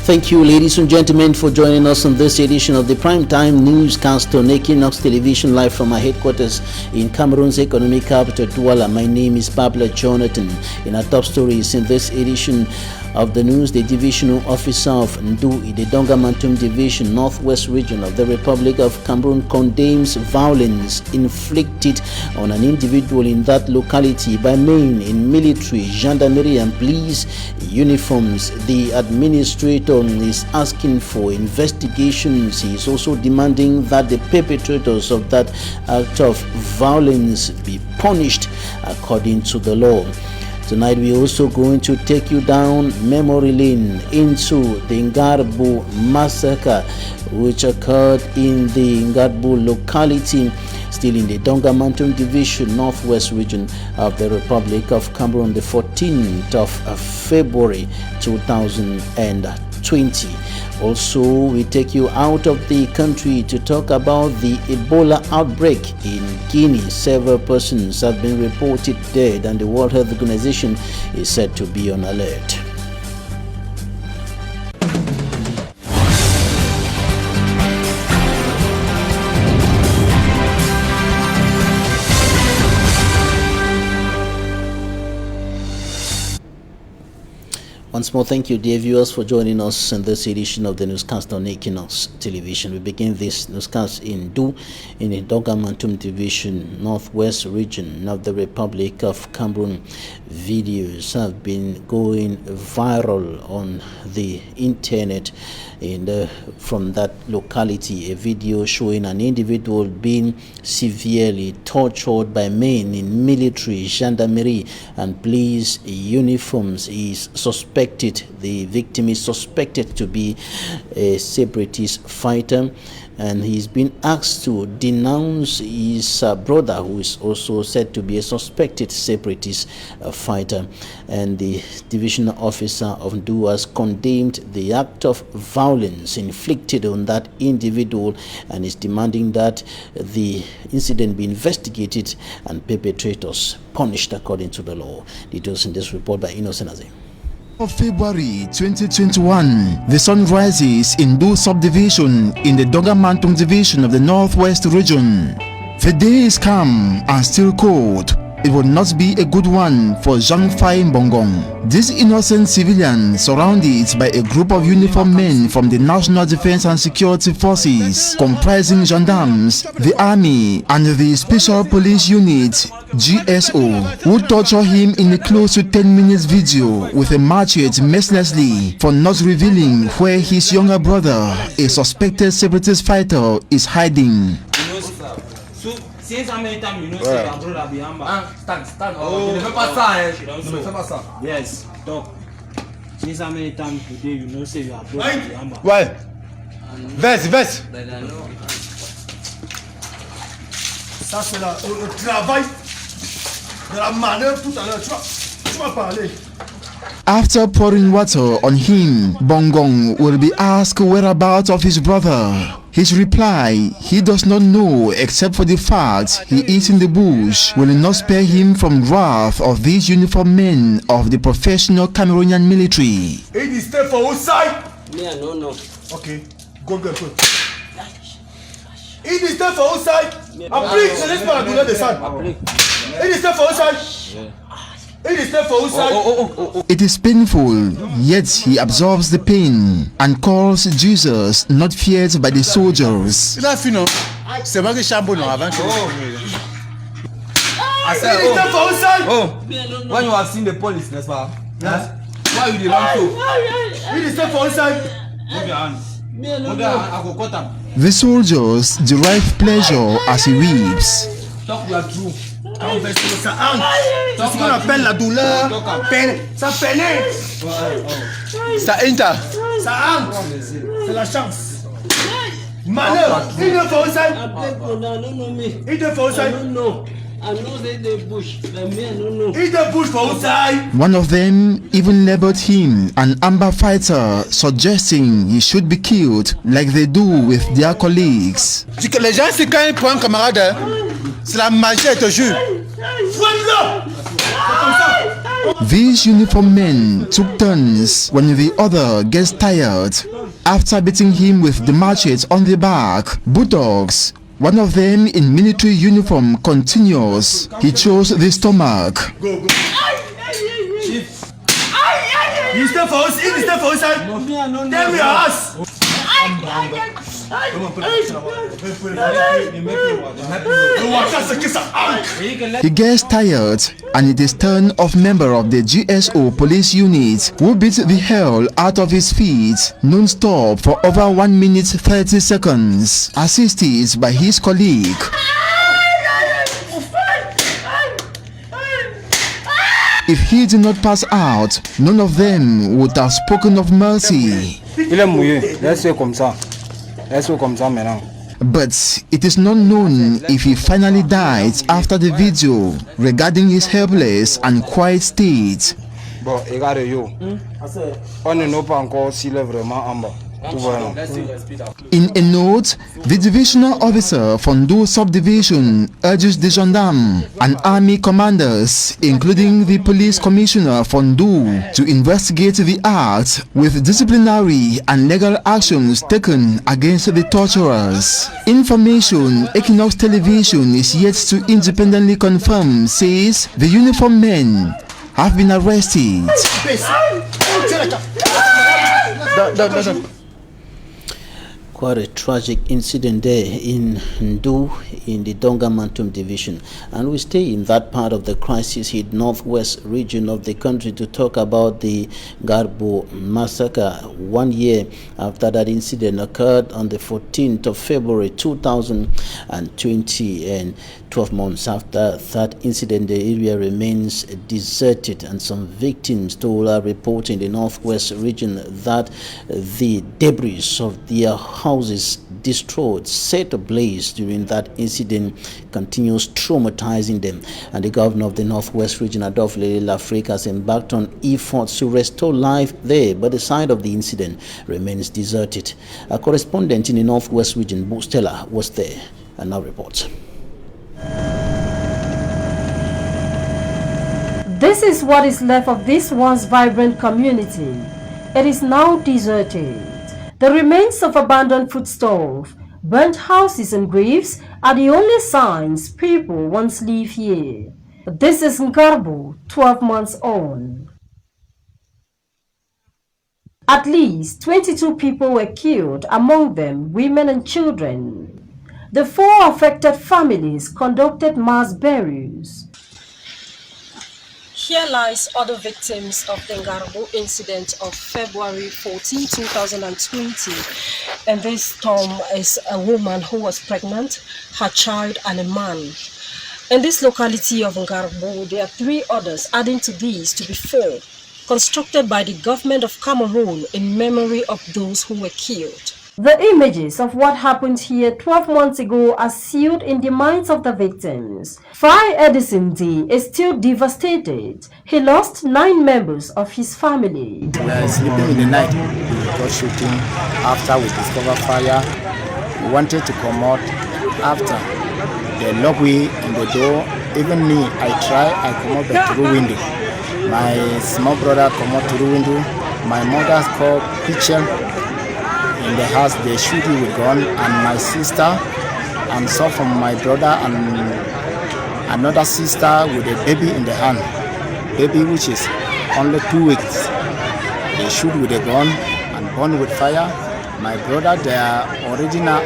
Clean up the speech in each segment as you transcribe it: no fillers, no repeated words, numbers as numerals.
Thank you, ladies and gentlemen, for joining us on this edition of the Primetime Newscast on Equinoxe Television, live from our headquarters in Cameroon's economic capital, Douala. My name is Pablo Jonathan. In our top stories in this edition of the news, the divisional officer of Ndu, the Dongamantum Division, Northwest Region of the Republic of Cameroon, condemns violence inflicted on an individual in that locality by men in military, gendarmerie and police uniforms. The administrator is asking for investigations. He is also demanding that the perpetrators of that act of violence be punished according to the law. Tonight we're also going to take you down memory lane into the Ngarbu massacre, which occurred in the Ngarbu locality, still in the Dongamantum Division, Northwest Region of the Republic of Cameroon, the 14th of February 2020. Also, we take you out of the country to talk about the Ebola outbreak in Guinea. Several persons have been reported dead, and the World Health Organization is said to be on alert. Once more, thank you, dear viewers, for joining us in this edition of the newscast on Equinoxe Television. We begin this newscast in Du, in the Dongamantum Division, Northwest Region of the Republic of Cameroon. Videos have been going viral on the internet from that locality. A video showing an individual being severely tortured by men in military, gendarmerie and police uniforms is suspected. The victim is suspected to be a separatist fighter, and he's been asked to denounce his brother, who is also said to be a suspected separatist fighter. And the divisional officer of Ndu has condemned the act of violence inflicted on that individual and is demanding that the incident be investigated and perpetrators punished according to the law. Details in this report by Innocent Azim. Of February 2021, the sun rises in Du subdivision in the Dongamantum Division of the Northwest Region. The day is calm and still cold. It will not be a good one for Zhang Fai Mbongong. These innocent civilians, surrounded by a group of uniformed men from the National Defense and Security Forces, comprising gendarmes, the army, and the Special Police Unit (GSO), who torture him in a close to 10 minutes video with a machete mercilessly for not revealing where his younger brother, a suspected separatist fighter, is hiding. Since how many times you know say your brother be Amba? Stand. Oh, ne fais pas ça, hein. Ne fais pas ça. Yes, donc. Since how many times today you know say your brother be Amba? Ouais. Veste. Ça c'est le travail de la manœuvre tout à l'heure. Tu vas parler. After pouring water on him, Bongong will be asked whereabouts of his brother. His reply, he does not know except for the fact he is in the bush, will not spare him from wrath of these uniformed men of the professional Cameroonian military. It is stay for outside. Yeah, no. Okay, go. It is stay for outside. Applique, je laisse pas la douleur descendre. It is stay for outside. It is stay for outside. It is painful, yet he absorbs the pain and calls Jesus not feared by the soldiers. Il a fini, non? C'est moi qui charbonne avant que It is stay for outside. When you have seen the police, n'est-ce pas? Yes. Why you dey run so? It is stay for outside. Move your hand. I go cut am. The soldiers derive pleasure as he weeps. Talk your truth. Ça hangue. C'est ce qu'on appelle la douleur. Ça pénètre. ça enter. Ça hangue. C'est la chance. Manœuvre. Il ne faut ça. Il ne faut ça. One of them even labeled him an amber fighter, suggesting he should be killed like they do with their colleagues. Les gens, c'est quand ils prennent un camarade, c'est la magie, je te jure. Soigne-le. C'est comme ça. These uniformed men took turns when the other gets tired. After beating him with the machete on the back, bulldogs, one of them in military uniform, continues. He chose the stomach. Go. You stay for us, you stay for us. Tell me your ass. He gets tired, and it is turn of member of the GSO police unit who beats the hell out of his feet non-stop for over 1 minute 30 seconds, assisted by his colleague. If he did not pass out, none of them would have spoken of mercy. But it is not known if he finally died after the video regarding his helpless and quiet state. In a note, the divisional officer from Do subdivision urges the gendarme and army commanders, including the police commissioner from Do, to investigate the act with disciplinary and legal actions taken against the torturers. Information Equinoxe Television is yet to independently confirm says the uniformed men have been arrested. Quite a tragic incident there in Ndu in the Donga Mantum division, and we stay in that part of the crisis hit northwest region of the country to talk about the Garbo massacre 1 year after that incident occurred on the 14th of February 2020, and 12 months after that incident the area remains deserted, and some victims told our report in the northwest region that the debris of their houses destroyed, set ablaze during that incident, continues traumatizing them. And the governor of the northwest region, Adolf Lafrique, has embarked on efforts to restore life there, but the site of the incident remains deserted. A correspondent in the northwest region, Bustela, was there and now reports. This is what is left of this once vibrant community. It is now deserted. The remains of abandoned food stalls, burnt houses and graves are the only signs people once lived here. This is Ngarbo, 12 months on. At least 22 people were killed, among them women and children. The 4 affected families conducted mass burials. Here lies other victims of the Ngarbo incident of February 14, 2020. And this storm is a woman who was pregnant, her child and a man. In this locality of Ngarbo, there are 3 others, adding to these to be 4, constructed by the government of Cameroon in memory of those who were killed. The images of what happened here 12 months ago are sealed in the minds of the victims. Fry Edison D is still devastated. He lost 9 members of his family. We were sleeping in the night. We got shooting. After we discovered fire, we wanted to come out. After the lock way in the door, even me, I come out through window. My small brother come out through window. My mother's called kitchen. In the house, they shoot you with gun, and my sister, and saw from my brother and another sister with a baby in the hand, baby which is only 2 weeks. They shoot with a gun and burn with fire. My brother, they are already now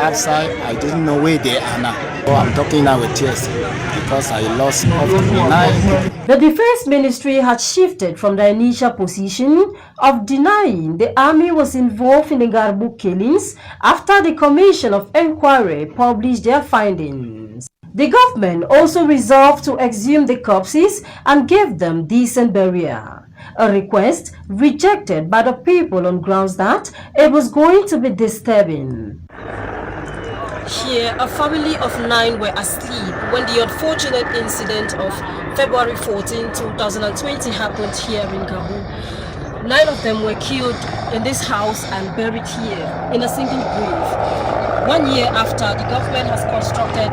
outside. I didn't know where they are now. So I'm talking now with tears because I lost of 9. The Defense Ministry had shifted from the initial position of denying the army was involved in the Ngarbo killings after the Commission of Inquiry published their findings. The government also resolved to exhume the corpses and give them decent burial, a request rejected by the people on grounds that it was going to be disturbing. Here, a family of 9 were asleep when the unfortunate incident of February 14, 2020 happened here in Gabon. 9 of them were killed in this house and buried here in a single grave. 1 year after, the government has constructed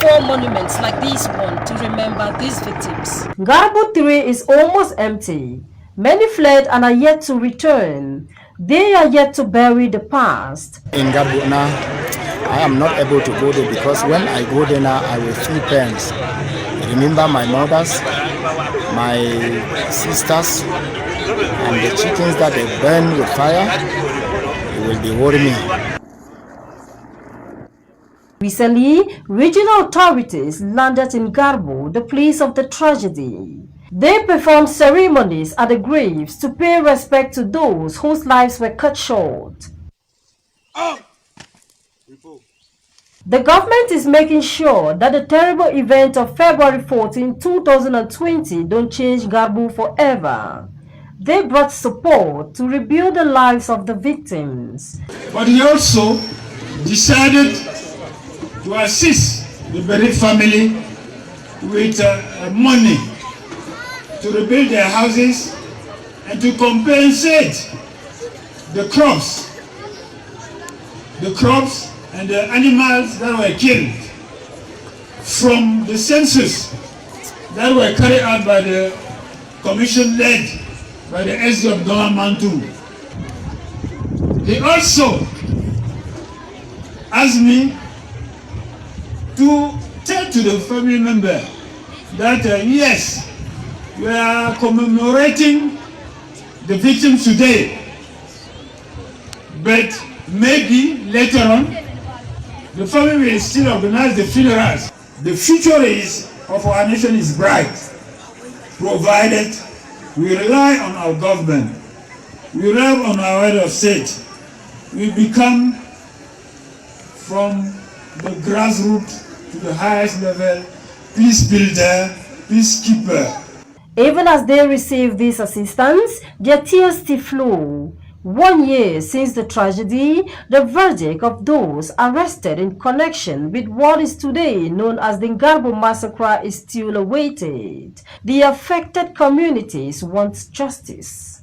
4 monuments like this one to remember these victims. Garbo 3 is almost empty. Many fled and are yet to return. They are yet to bury the past. In Garbo now, I am not able to go there because when I go there now, I will feel pains. Remember my mothers, my sisters, and the chickens that they burn with fire. It will be worrying me. Recently, regional authorities landed in Garbo, the place of the tragedy. They performed ceremonies at the graves to pay respect to those whose lives were cut short. The government is making sure that the terrible event of February 14, 2020 don't change Garbo forever. They brought support to rebuild the lives of the victims. But he also decided to assist the bereaved family with money to rebuild their houses and to compensate the crops and the animals that were killed from the census that were carried out by the commission led by the SD of Dogamantu. He also asked me to tell to the family member that yes, we are commemorating the victims today, but maybe later on the family will still organize the funerals. The future of our nation is bright, provided we rely on our government, we rely on our head of state, we become from the grassroots to the highest level peace builder, peacekeeper. Even as they receive this assistance, their tears still flow. 1 year since the tragedy, the verdict of those arrested in connection with what is today known as the Garbo massacre is still awaited. The affected communities want justice.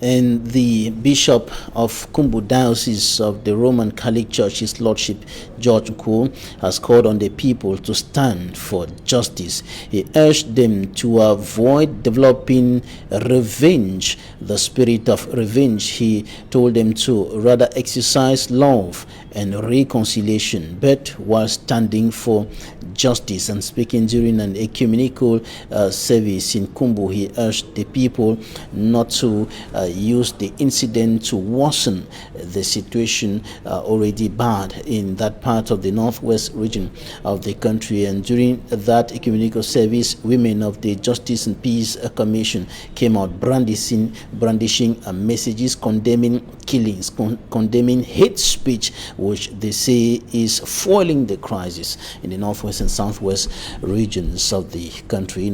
And the Bishop of Kumbu Diocese of the Roman Catholic Church, His Lordship George Nku, has called on the people to stand for justice. He urged them to avoid developing revenge, the spirit of revenge. He told them to rather exercise love and reconciliation, but while standing for justice. And speaking during an ecumenical service in Kumbu, he urged the people not to use the incident to worsen the situation already bad in that part of the northwest region of the country. And during that ecumenical service, women of the Justice and Peace Commission came out brandishing messages condemning killings, condemning hate speech, which they say is foiling the crisis in the northwest and southwest regions of the country.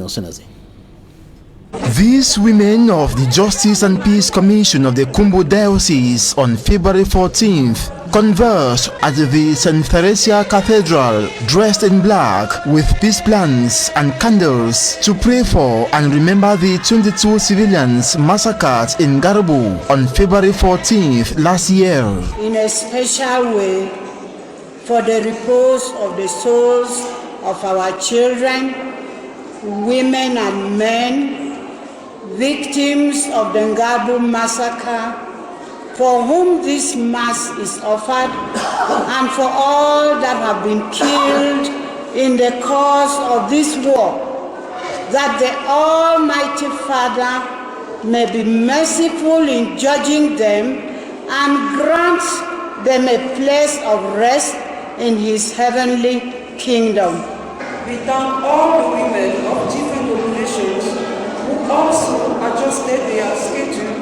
These women of the Justice and Peace Commission of the Kumbu Diocese on February 14th conversed at the St. Theresia Cathedral, dressed in black with peace plants and candles to pray for and remember the 22 civilians massacred in Garbo on February 14th last year. In a special way, for the repose of the souls of our children, women and men, victims of the Garbo massacre, for whom this mass is offered, and for all that have been killed in the course of this war, that the Almighty Father may be merciful in judging them and grant them a place of rest in His heavenly kingdom. We thank all the women of different denominations who also adjusted their schedule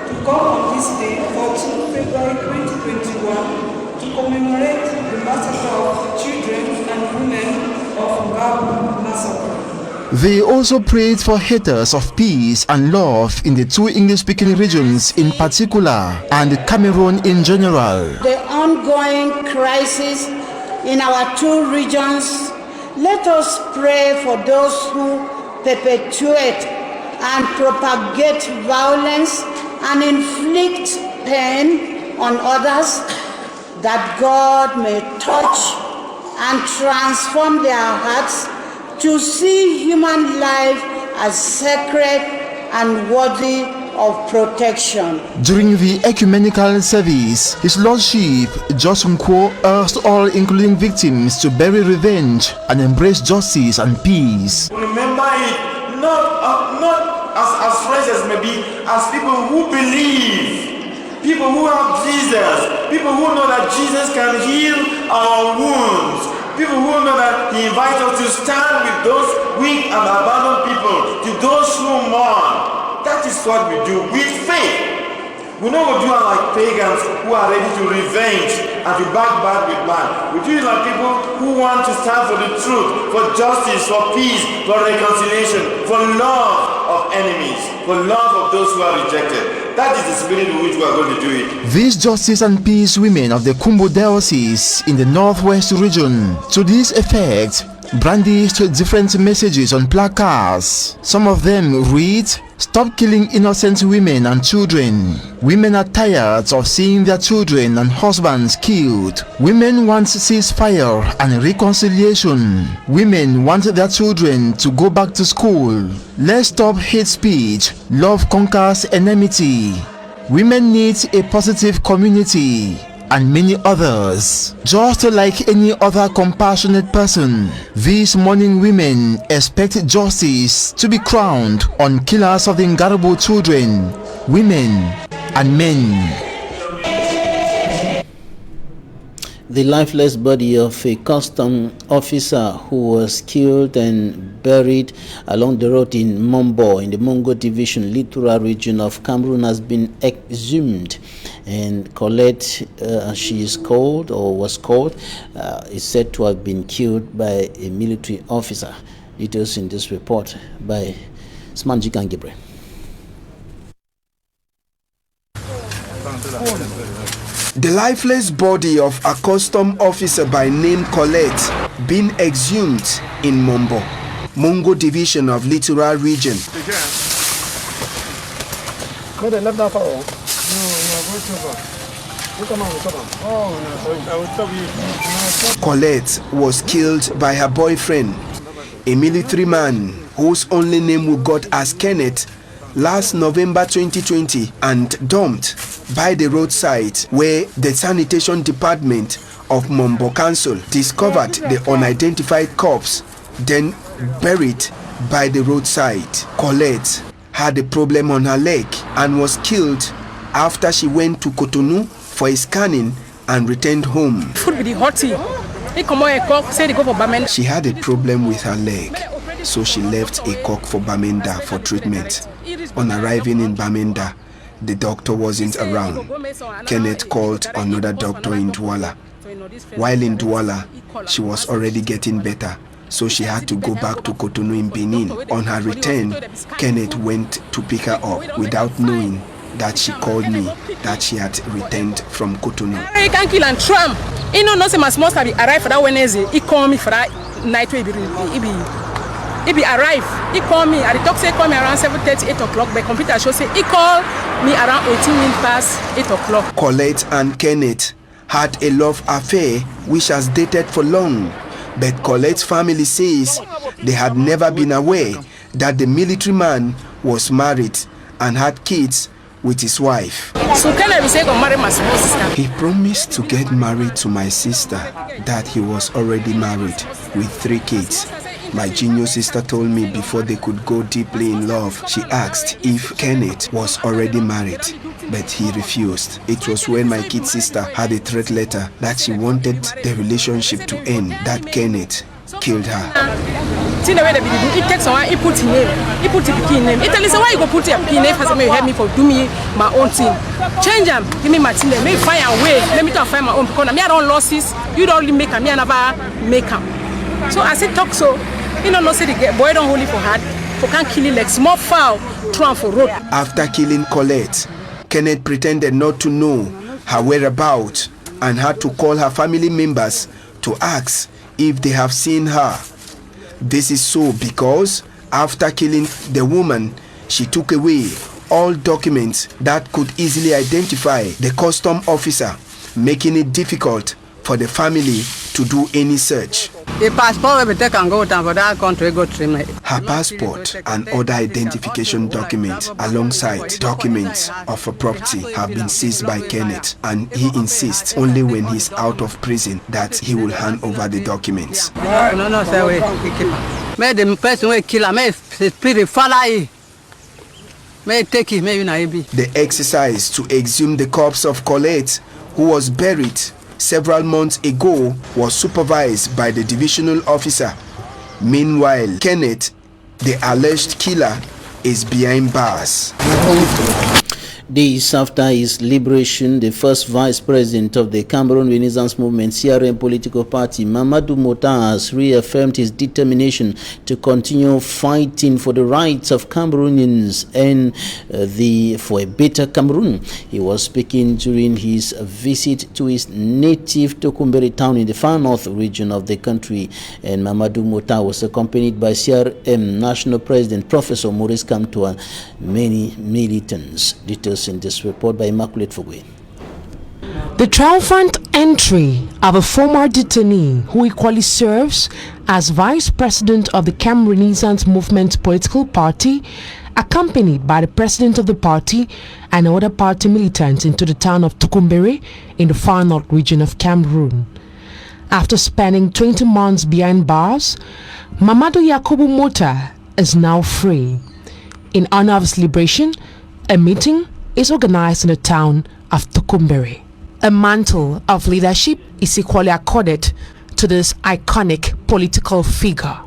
to come on this day, 14 February 2021, to commemorate the massacre of children and women of Garbo massacre. They also prayed for haters of peace and love in the two English-speaking regions in particular and Cameroon in general. The ongoing crisis in our two regions, let us pray for those who perpetuate and propagate violence and inflict pain on others, that God may touch and transform their hearts to see human life as sacred and worthy of protection. During the ecumenical service, His Lordship Joshua urged all, including victims, to bury revenge and embrace justice and peace. Remember it not as friends as maybe, as people who believe, people who have Jesus, people who know that Jesus can heal our wounds, people who know that He invites us to stand with those weak and abandoned people, to those who mourn. That is what we do with faith. We don't do it like pagans who are ready to revenge and to back bad with man. We do it like people who want to stand for the truth, for justice, for peace, for reconciliation, for love of enemies, for love of those who are rejected. That is the spirit in which we are going to do it. These justice and peace women of the Kumbo Diocese in the Northwest region, to this effect, brandished different messages on placards. Some of them read, "Stop killing innocent women and children. Women are tired of seeing their children and husbands killed. Women want ceasefire and reconciliation. Women want their children to go back to school. Let's stop hate speech. Love conquers enmity. Women need a positive community," and many others. Just like any other compassionate person, these mourning women expect justice to be crowned on killers of the Ngarabo children, women, and men. The lifeless body of a custom officer who was killed and buried along the road in Mombo in the Mongo Division littoral region of Cameroon has been exhumed, and Colette, as she is called or was called, is said to have been killed by a military officer. Details in this report by Smanjikan Gibre. The lifeless body of a custom officer by name Colette been exhumed in Mombo, Mongo Division of Littoral Region. Colette was killed by her boyfriend, a military man whose only name we got as Kenneth, last November 2020, and dumped by the roadside where the sanitation department of Mombo Council discovered the unidentified corpse, then buried by the roadside. Colette had a problem on her leg and was killed after she went to Cotonou for a scanning and returned home. She had a problem with her leg, so she left a cock for Bamenda for treatment. On arriving in Bamenda, the doctor wasn't around. Kenneth called another doctor in Douala. While in Douala, she was already getting better, so she had to go back to Cotonou in Benin. On her return, Kenneth went to pick her up without knowing that she called me that she had returned from Cotonou. He can kill and tram. He no say must arrive for that Wednesday. He called me for that night. He be arrive. He called me. At the talk say call me around 7:30, 8 o'clock. By computer show say he called me around 18 minutes past 8 o'clock. Colette and Kenneth had a love affair which has dated for long, but Colette's family says they had never been aware that the military man was married and had kids with his wife. So Kenneth say go marry my small sister. He promised to get married to my sister, that he was already married with 3 kids. My junior sister told me before they could go deeply in love, she asked if Kenneth was already married, but he refused. It was when my kid sister had a threat letter that she wanted the relationship to end that Kenneth killed her. See the way he takes someone, he put his name, he put his name. He tells me, why you go put your name? Has you help me for do me my own thing. Change them, give me my thing, maybe find a way. Let me to find my own because I don't losses. You don't only make them, I never make them. So as he talks so, you know, say the boy don't hold it for hard, for can't kill it like small fowl, throw for road. After killing Colette, Kenneth pretended not to know her whereabouts and had to call her family members to ask if they have seen her. This is so because after killing the woman, She took away all documents that could easily identify the custom officer, making it difficult for the family to do any search. Her passport and other identification documents alongside documents of her property have been seized by Kenneth, and he insists only when he's out of prison that he will hand over the documents. The exercise to exhume the corpse of Colette, who was buried several months ago, was supervised by the divisional officer. Meanwhile, Kenneth, the alleged killer, is behind bars. Days after his liberation, the first vice president of the Cameroon Renaissance Movement CRM political party, Mamadou Mota, has reaffirmed his determination to continue fighting for the rights of Cameroonians and for a better Cameroon. He was speaking during his visit to his native Tokumberi town in the far north region of the country, and Mamadou Mota was accompanied by CRM National President Professor Maurice Kamtoa, many militants. Details in this report by Immaculate Fogwe. The triumphant entry of a former detainee who equally serves as vice president of the Cameroon Renaissance Movement political party, accompanied by the president of the party and other party militants, into the town of Tokumberi in the far north region of Cameroon. After spending 20 months behind bars, Mamadou Yakubu Mota is now free. In honor of his liberation, a meeting is organized in the town of Tokumberi. A mantle of leadership is equally accorded to this iconic political figure.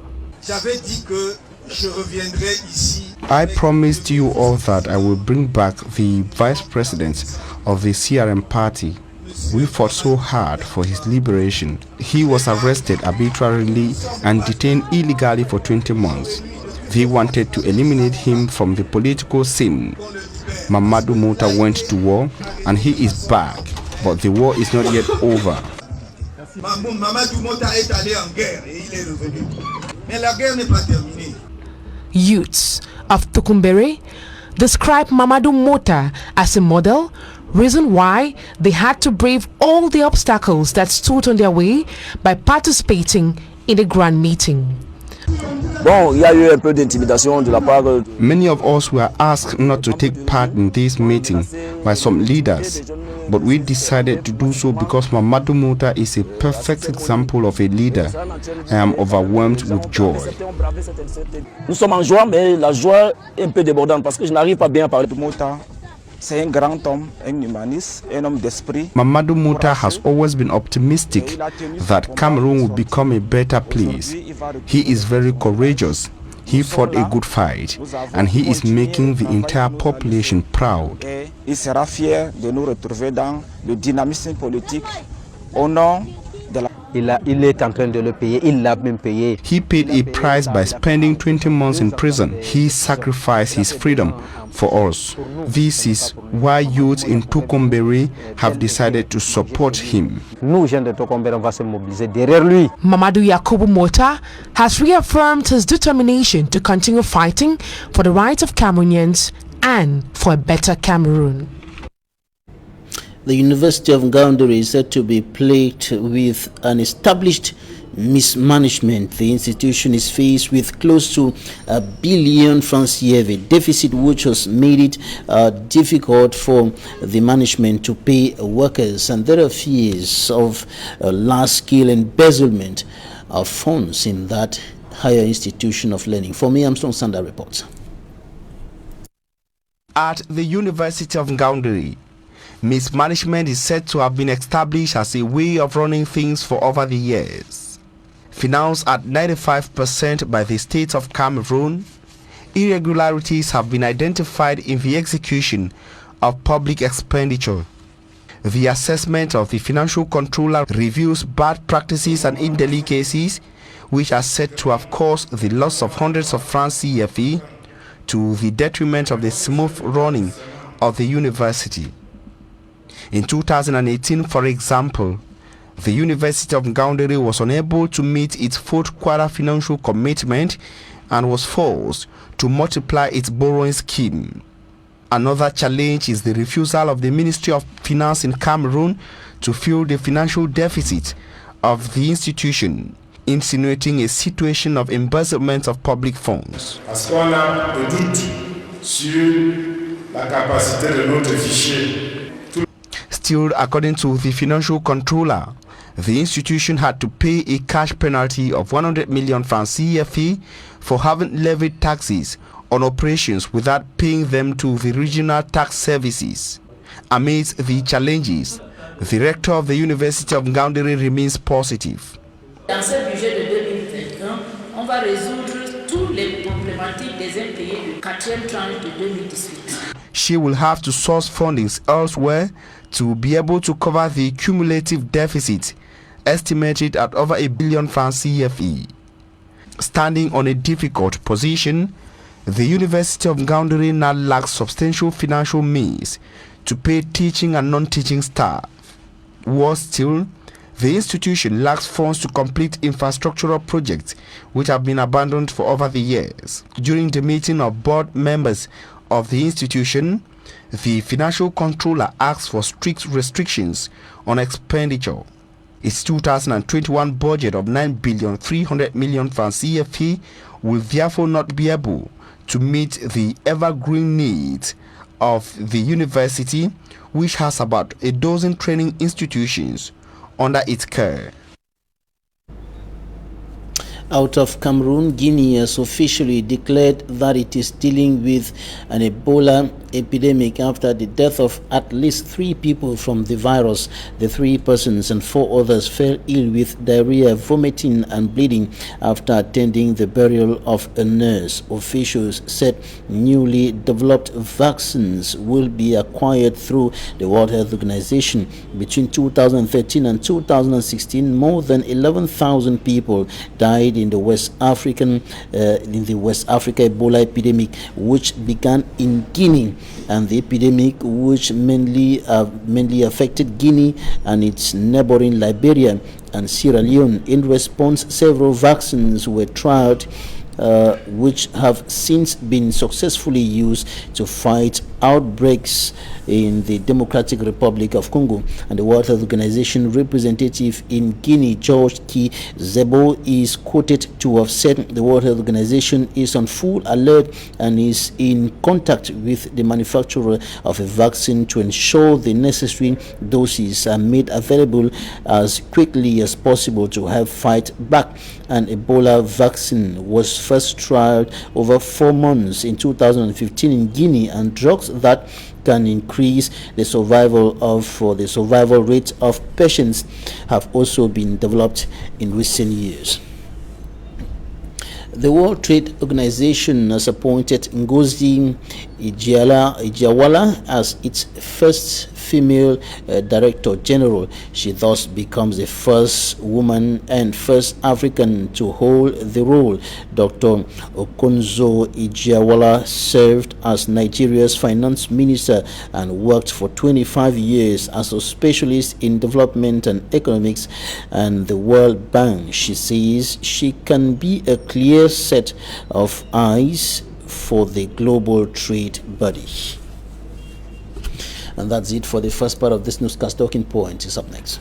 I promised you all that I will bring back the vice president of the CRM party. We fought so hard for his liberation. He was arrested arbitrarily and detained illegally for 20 months. They wanted to eliminate him from the political scene. Mamadou Mota went to war and he is back, but the war is not yet over. Youths of Tokumberi describe Mamadou Mota as a model, reason why they had to brave all the obstacles that stood on their way by participating in the grand meeting. Many of us were asked not to take part in this meeting by some leaders, but we decided to do so because Mamadou Mota is a perfect example of a leader. I am overwhelmed with joy. Nous sommes en joie, mais la joie est un peu débordante parce que je n'arrive pas bien à parler de Mota. C'est un grand homme, un humaniste, un homme d'esprit. Mamadou Mota has always been optimistic that Cameroon will become a better place. He is very courageous. He fought a good fight, and he is making the entire population proud. Il sera fier de nous retrouver dans le dynamisme politique au nom de la. Il est en train de le payer, il l'a même payé. He paid a price by spending 20 months in prison. He sacrificed his freedom for us. This is why youths in Tokumberi have decided to support him. Nous, jeunes de Tokumberi, on va se mobiliser derrière lui. Mamadou Yakubu Mota has reaffirmed his determination to continue fighting for the rights of Cameroonians and for a better Cameroon. The University of Ngaoundéré is said to be plagued with an established mismanagement. The institution is faced with close to $1 billion francs CFA deficit, which has made it difficult for the management to pay workers, and there are fears of large-scale embezzlement of funds in that higher institution of learning. For me, Armstrong Sanda reports. At the University of Ngaoundéré, mismanagement is said to have been established as a way of running things for over the years. Financed at 95% by the state of Cameroon, irregularities have been identified in the execution of public expenditure. The assessment of the financial controller reveals bad practices and indelicacies which are said to have caused the loss of hundreds of francs CFA to the detriment of the smooth running of the university. In 2018, for example, the University of Ngaoundéré was unable to meet its fourth quarter financial commitment and was forced to multiply its borrowing scheme. Another challenge is the refusal of the Ministry of Finance in Cameroon to fill the financial deficit of the institution, insinuating a situation of embezzlement of public funds. Parce qu'on a des doutes sur la capacité de notre fichier. Still, according to the financial controller, the institution had to pay a cash penalty of 100 million francs CFA for having levied taxes on operations without paying them to the regional tax services. Amidst the challenges, the rector of the University of Ngaoundéré remains positive. Dans ce budget de 2021, on va résoudre tous les problématiques des impayés du 4e tranche de 2018. She will have to source fundings elsewhere to be able to cover the cumulative deficit, estimated at over 1 billion francs CFA. Standing on a difficult position, the University of Ngaoundéré now lacks substantial financial means to pay teaching and non-teaching staff. Worse still, the institution lacks funds to complete infrastructural projects which have been abandoned for over the years. During the meeting of board members of the institution, the financial controller asked for strict restrictions on expenditure. Its 2021 budget of 9,300 million francs CFA will therefore not be able to meet the evergreen needs of the university, which has about a dozen training institutions under its care. Out of Cameroon, Guinea has officially declared that it is dealing with an Ebola epidemic after the death of at least 3 people from the virus. The 3 persons and 4 others fell ill with diarrhea, vomiting and bleeding after attending the burial of a nurse. Officials said newly developed vaccines will be acquired through the World Health Organization. Between 2013 and 2016, more than 11,000 people died in the West Africa Ebola epidemic, which began in Guinea, and the epidemic which mainly affected Guinea and its neighboring Liberia and Sierra Leone. In response, several vaccines were tried, which have since been successfully used to fight outbreaks in the Democratic Republic of Congo. And the World Health Organization representative in Guinea, George K. Zebo, is quoted to have said the World Health Organization is on full alert and is in contact with the manufacturer of a vaccine to ensure the necessary doses are made available as quickly as possible to help fight back. An Ebola vaccine was first trialed over 4 months in 2015 in Guinea, and drugs that can increase the survival rate of patients have also been developed in recent years. The World Trade Organization has appointed Ngozi Ijeawala as its first female Director General. She thus becomes the first woman and first African to hold the role. Dr. Okonzo Ijeawala served as Nigeria's finance minister and worked for 25 years as a specialist in development and economics and the World Bank. She says she can be a clear set of eyes for the global trade body. And that's it for the first part of this newscast. Talking Point is up next.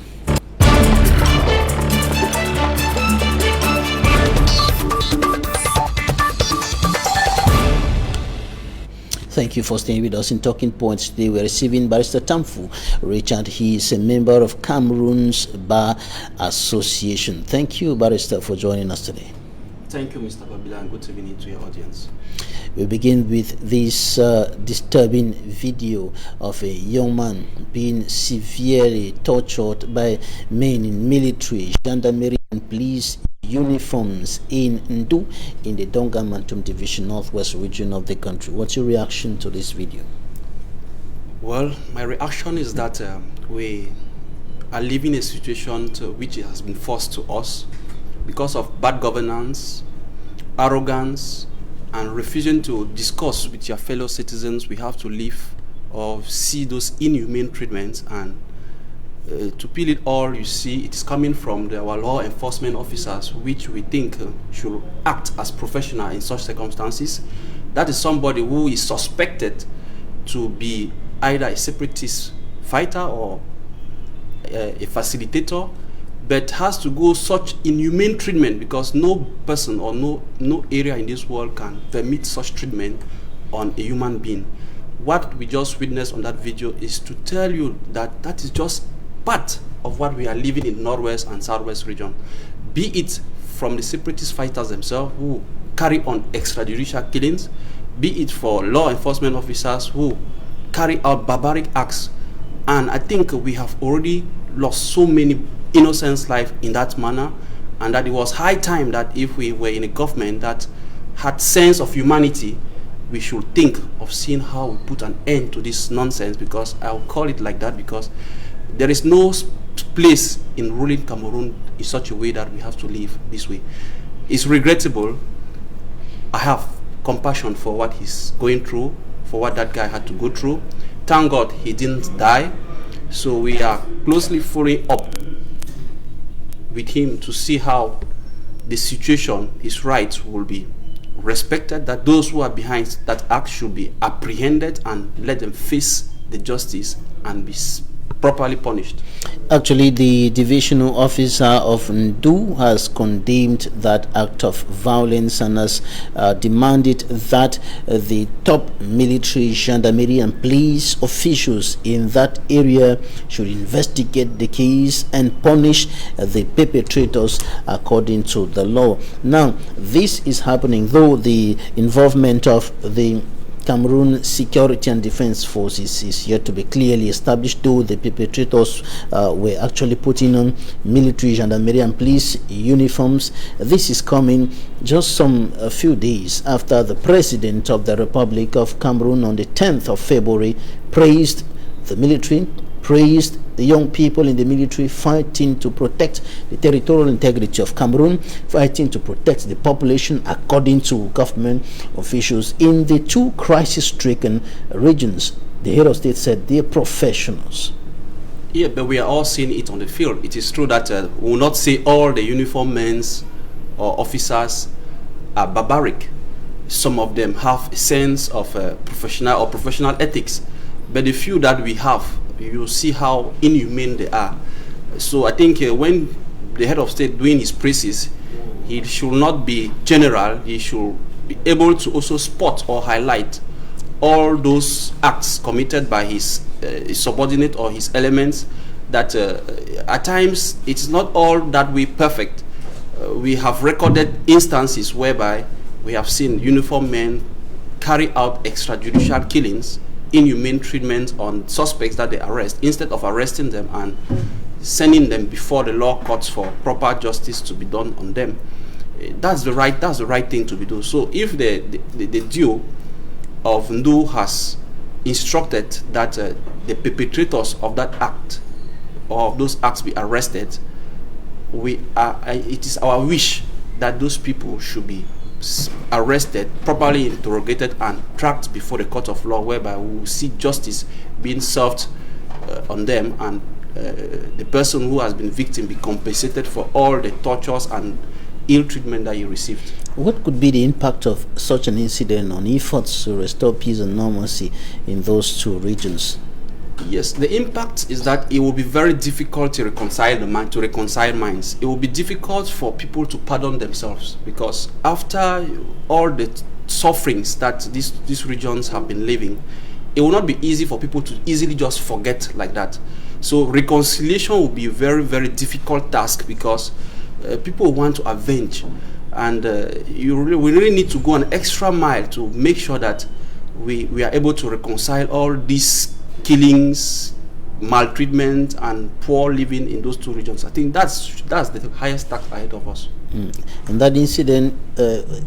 Thank you for staying with us in Talking Points. Today we're receiving Barrister Tamfu Richard. He is a member of Cameroon's Bar Association. Thank you, Barrister, for joining us today. Thank you, Mr. Babila, and good evening to your audience. We begin with this disturbing video of a young man being severely tortured by men in military, gendarmerie, and police uniforms in Ndu in the Donga Mantum Division, northwest region of the country. What's your reaction to this video? Well, my reaction is that we are living a situation which has been forced to us because of bad governance, arrogance, and refusing to discuss with your fellow citizens. We have to live or see those inhumane treatments and to peel it all, you see, it is coming from our law enforcement officers, which we think should act as professional in such circumstances. That is somebody who is suspected to be either a separatist fighter or a facilitator, but has to go such inhumane treatment, because no person or no area in this world can permit such treatment on a human being. What we just witnessed on that video is to tell you that that is just part of what we are living in Northwest and Southwest region, be it from the separatist fighters themselves who carry on extrajudicial killings, be it for law enforcement officers who carry out barbaric acts. And I think we have already lost so many innocent lives in that manner, and that it was high time that if we were in a government that had sense of humanity, we should think of seeing how we put an end to this nonsense, because I'll call it like that, because there is no place in ruling Cameroon in such a way that we have to live this way. It's regrettable. I have compassion for what he's going through, for what that guy had to go through. Thank God he didn't die. So we are closely following up with him to see how the situation, his rights will be respected, that those who are behind that act should be apprehended and let them face the justice and be properly punished. Actually, the divisional officer of Ndu has condemned that act of violence and has demanded that the top military, gendarmerie and police officials in that area should investigate the case and punish the perpetrators according to the law. Now, this is happening though the involvement of the Cameroon Security and Defense Forces is yet to be clearly established, though the perpetrators were actually putting on military, gendarmerie and police uniforms. This is coming just a few days after the President of the Republic of Cameroon on the 10th of February praised the military, praised the young people in the military fighting to protect the territorial integrity of Cameroon, fighting to protect the population according to government officials in the two crisis-stricken regions. The head of state said they are professionals. Yeah, but we are all seeing it on the field. It is true that we will not say all the uniformed men or officers are barbaric. Some of them have a sense of professional ethics, but the few that we have, you see how inhumane they are. So I think when the head of state doing his praises, he should not be general. He should be able to also spot or highlight all those acts committed by his subordinate or his elements, that at times it's not all that way perfect. We have recorded instances whereby we have seen uniformed men carry out extrajudicial killings, inhumane treatment on suspects that they arrest, instead of arresting them and sending them before the law courts for proper justice to be done on them. That's the right thing to be done. So if the due of Ndu has instructed that the perpetrators of that act or of those acts be arrested, it is our wish that those people should be arrested, properly interrogated and tracked before the court of law, whereby we will see justice being served on them, and the person who has been victim be compensated for all the tortures and ill treatment that he received. What could be the impact of such an incident on efforts to restore peace and normalcy in those two regions? Yes, the impact is that it will be very difficult to reconcile minds. It will be difficult for people to pardon themselves, because after all the sufferings that these regions have been living, it will not be easy for people to easily just forget like that. So reconciliation will be a very, very difficult task, because people want to avenge, and we really need to go an extra mile to make sure that we are able to reconcile all these killings, maltreatment and poor living in those two regions. I think that's the highest task ahead of us. And that incident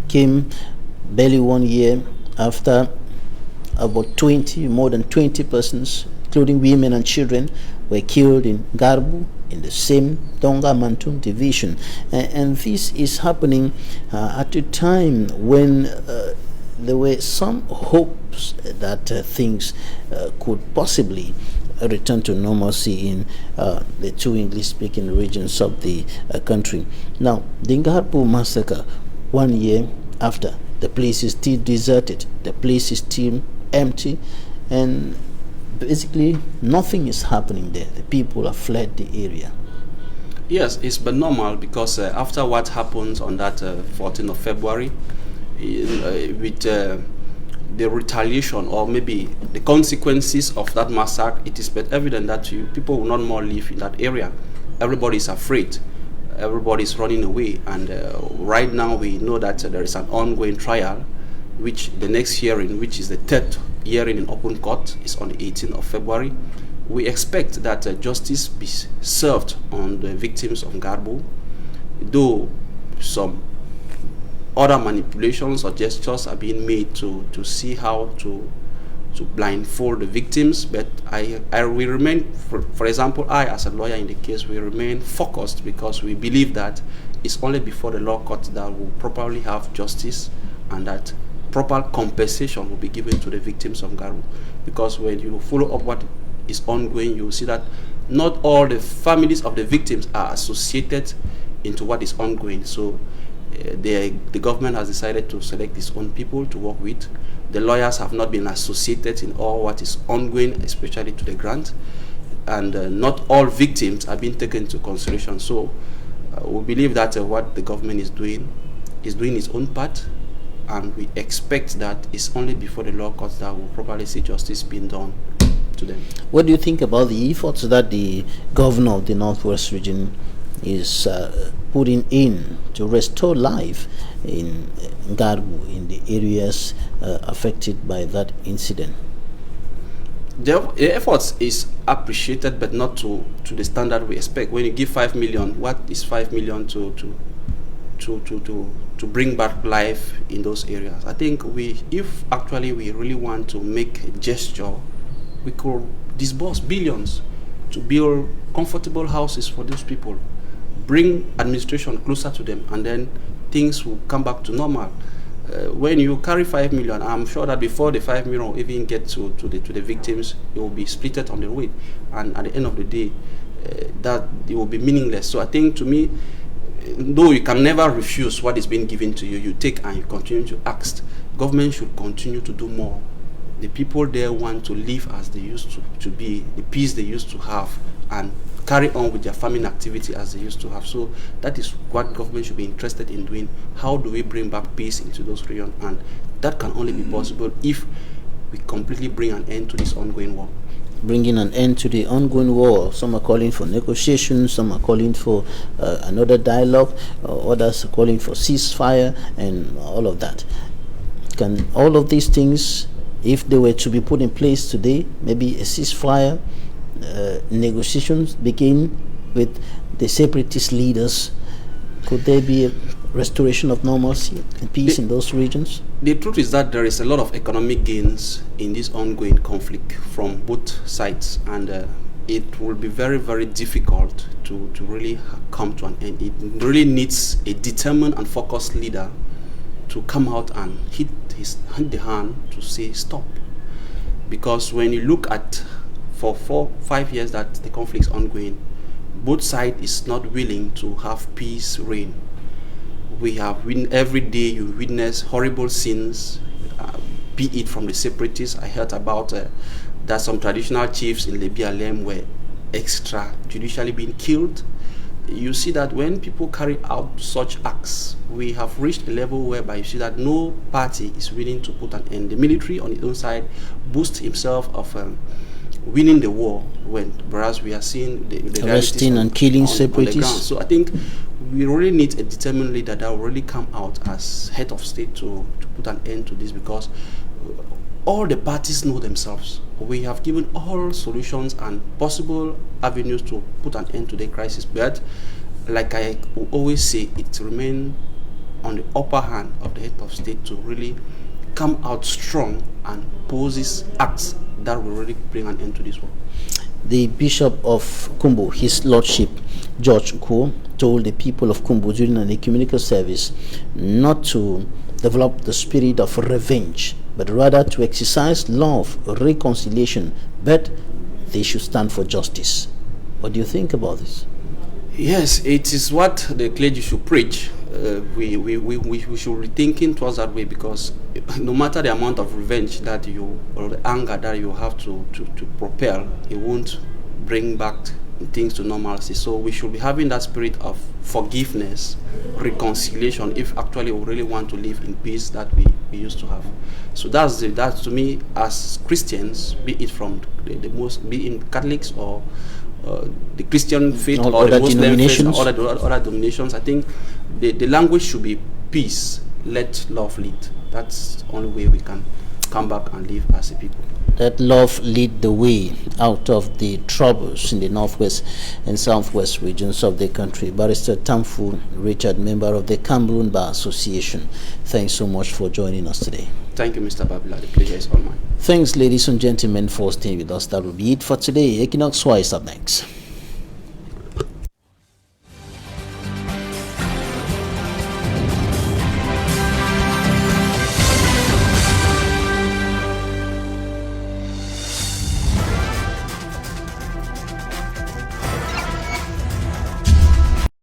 came barely 1 year after about more than 20 persons, including women and children, were killed in Garbu in the same Tonga Mantum division. And this is happening at a time when there were some hopes that things could possibly a return to normalcy in the two English-speaking regions of the country. Now, the Ngarbu massacre, 1 year after, the place is still deserted, the place is still empty, and basically nothing is happening there. The people have fled the area. Yes, it's but normal because after what happened on that 14th of February, with the retaliation or maybe the consequences of that massacre, it is but evident that people will not more live in that area. Everybody is afraid. Everybody is running away. And right now we know that there is an ongoing trial, which the next hearing, which is the third hearing in open court, is on the 18th of February. We expect that justice be served on the victims of Ngarbu, though some other manipulations or gestures are being made to see how to blindfold the victims. But I will remain, for example, I as a lawyer in the case, will remain focused because we believe that it's only before the law court that will properly have justice and that proper compensation will be given to the victims of Ngarbu. Because when you follow up what is ongoing, you will see that not all the families of the victims are associated into what is ongoing. So the government has decided to select its own people to work with. The lawyers have not been associated in all what is ongoing, especially to the grant, and not all victims are being taken into consideration. So we believe that what the government is doing its own part, and we expect that it's only before the law courts that will properly see justice being done to them. What do you think about the efforts that the governor of the Northwest region is putting in to restore life in Ngarbu, in the areas affected by that incident? The efforts is appreciated, but not to the standard we expect. When you give 5 million, what is 5 million to bring back life in those areas? I think if actually we really want to make a gesture, we could disburse billions to build comfortable houses for those people, bring administration closer to them, and then things will come back to normal. When you carry 5 million, I'm sure that before the 5 million even get to the victims, it will be splitted on the way, and at the end of the day, that it will be meaningless. So I think, to me, though you can never refuse what is being given to you, you take and you continue to ask. Government should continue to do more. The people there want to live as they used to be, the peace they used to have, and carry on with their farming activity as they used to have. So that is what government should be interested in doing. How do we bring back peace into those regions? And that can only be possible if we completely bring an end to this ongoing war. Bringing an end to the ongoing war. Some are calling for negotiations, some are calling for another dialogue, others are calling for ceasefire and all of that. Can all of these things, if they were to be put in place today, maybe a ceasefire, negotiations begin with the separatist leaders, could there be a restoration of normalcy and peace in those regions? The truth is that there is a lot of economic gains in this ongoing conflict from both sides, and it will be very, very difficult to really come to an end. It really needs a determined and focused leader to come out and hit the hand to say stop. Because when you look at, for 4-5 years that the conflict is ongoing, both sides is not willing to have peace reign. We have every day you witness horrible scenes, be it from the separatists. I heard about that some traditional chiefs in Lebialem were extrajudicially being killed. You see that when people carry out such acts, we have reached a level whereby you see that no party is willing to put an end. The military on its own side boasts himself of winning the war, whereas we are seeing the arresting and killing separatists. So I think we really need a determined leader that will really come out as head of state to put an end to this, because all the parties know themselves. We have given all solutions and possible avenues to put an end to the crisis, but like I always say, it remains on the upper hand of the head of state to really come out strong and poses acts that will really bring an end to this war. The Bishop of Kumbu, His Lordship George Nko, told the people of Kumbu during an ecumenical service not to develop the spirit of revenge, but rather to exercise love, reconciliation, but they should stand for justice. What do you think about this? Yes, it is what the clergy should preach. We should be thinking towards that way, because no matter the amount of revenge that you, or the anger that you have to propel, it won't bring back things to normalcy. So we should be having that spirit of forgiveness, reconciliation, if actually we really want to live in peace that we used to have. So that's to me, as Christians, be it from be in Catholics or the Christian faith or the Muslim faith or other denominations, I think the language should be peace, let love lead. That's the only way we can come back and live as a people. Let love lead the way out of the troubles in the northwest and southwest regions of the country. Barrister Tamfu Richard, member of the Cameroon Bar Association, thanks so much for joining us today. Thank you, Mr. Babila. The pleasure is all mine. Thanks, ladies and gentlemen, for staying with us. That will be it for today. Equinoxe is up next.